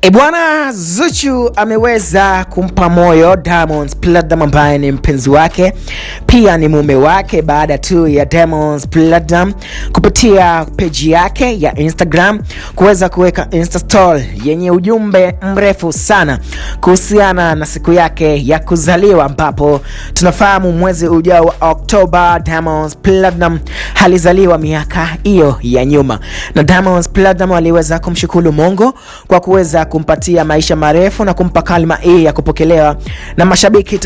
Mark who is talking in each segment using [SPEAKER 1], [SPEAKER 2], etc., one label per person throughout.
[SPEAKER 1] Bwana Zuchu ameweza kumpa moyo Diamond Platnumz ambaye ni mpenzi wake pia ni mume wake baada tu ya Diamond Platnumz kupitia page yake ya Instagram kuweza kuweka Insta story yenye ujumbe mrefu sana kuhusiana na siku yake ya kuzaliwa, ambapo tunafahamu mwezi ujao wa Oktoba Diamond Platnumz alizaliwa miaka hiyo ya nyuma, na Diamond Platnumz aliweza kumshukuru Mungu kwa kuweza kumpatia maisha marefu na kumpa kalima hii ya kupokelewa na mashabiki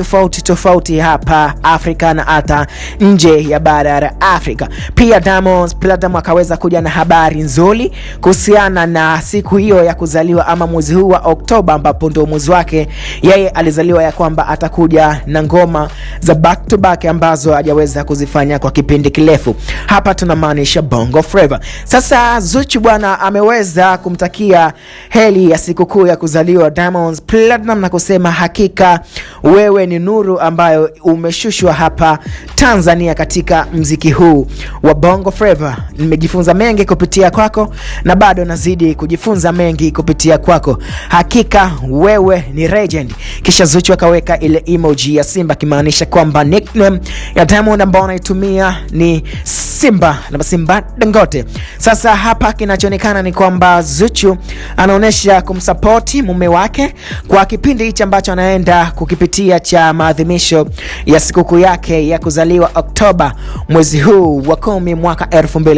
[SPEAKER 1] tofauti hapa Afrika na hata nje ya bara la Afrika. Pia Diamond Platnumz akaweza kuja na habari nzuri kuhusiana na siku hiyo ya kuzaliwa ama mwezi huu wa Oktoba, ambapo ndio mwezi wake yeye alizaliwa, ya kwamba atakuja na ngoma za back to back ambazo hajaweza kuzifanya kwa kipindi kirefu. Hapa tunamaanisha Bongo Flava. Sasa Zuchu bwana ameweza kumtakia heri ya sikukuu ya kuzaliwa Diamond Platnumz na kusema hakika wewe ni nuru ambayo umeshushwa hapa Tanzania katika mziki huu wa Bongo Flava. Nimejifunza mengi kupitia kwako na bado nazidi kujifunza mengi kupitia kwako. Hakika wewe ni legend. Kisha Zuchu akaweka ile emoji ya simba, kimaanisha kwamba nickname ya Diamond ambayo anaitumia ni Simba na Simba Dangote. Sasa hapa kinachoonekana ni kwamba Zuchu anaonesha kumsupport mume wake kwa kipindi hicho ambacho anaenda kukipitia cha maadhimisho ya sikukuu yake ya kuzaliwa Oktoba mwezi huu wa 10 mwaka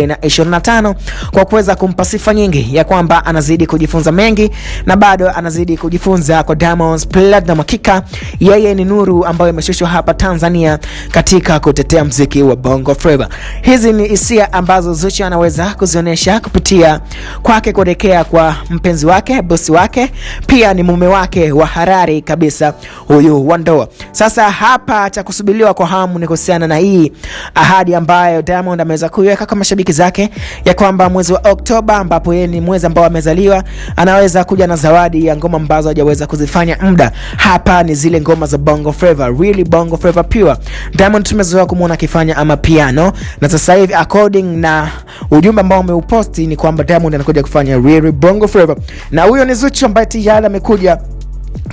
[SPEAKER 1] 2025, kwa kuweza kumpa sifa nyingi ya kwamba anazidi kujifunza mengi na bado anazidi kujifunza kwa Diamond Platnumz. Hakika yeye ni nuru ambayo imeshushwa hapa Tanzania katika kutetea muziki wa Bongo Flava. Hizi ni hisia ambazo Zuchu anaweza kuzionyesha kupitia kwake kuelekea kwa mpenzi wake, bosi wake, pia ni mume wake wa harari kabisa huyu wa ndoa. Sasa hapa cha kusubiliwa kwa hamu ni kuhusiana na hii ahadi ambayo Diamond ameweza kuiweka kwa mashabiki zake, ya kwamba mwezi wa Oktoba, ambapo yeye ni mwezi ambao amezaliwa, anaweza kuja na zawadi ya ngoma ambazo hajaweza kuzifanya muda. Hapa ni zile ngoma za Bongo Flava, really Bongo Flava pure. Diamond tumezoea kumuona akifanya ama piano, na sasa hivi according na ujumbe ambao umeuposti ni kwamba Diamond anakuja kufanya really Bongo Flava, na huyo ni Zuchu ambaye tayari amekuja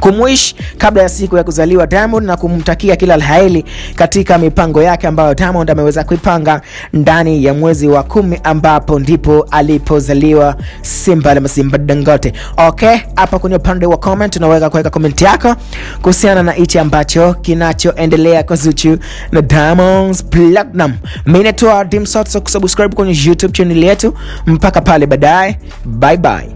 [SPEAKER 1] kumwish kabla ya siku ya kuzaliwa Diamond na kumtakia kila laheri katika mipango yake ambayo Diamond ameweza kuipanga ndani ya mwezi wa 10, ambapo ndipo alipozaliwa Simba na Simba Dangote. Okay, hapa kwenye upande wa comment unaweza kuweka comment yako kuhusiana na hichi ambacho kinachoendelea kwa Zuchu na Diamond Platnumz. Mimi ni Dimsot, so subscribe kwenye YouTube channel yetu. Mpaka pale baadaye, bye bye.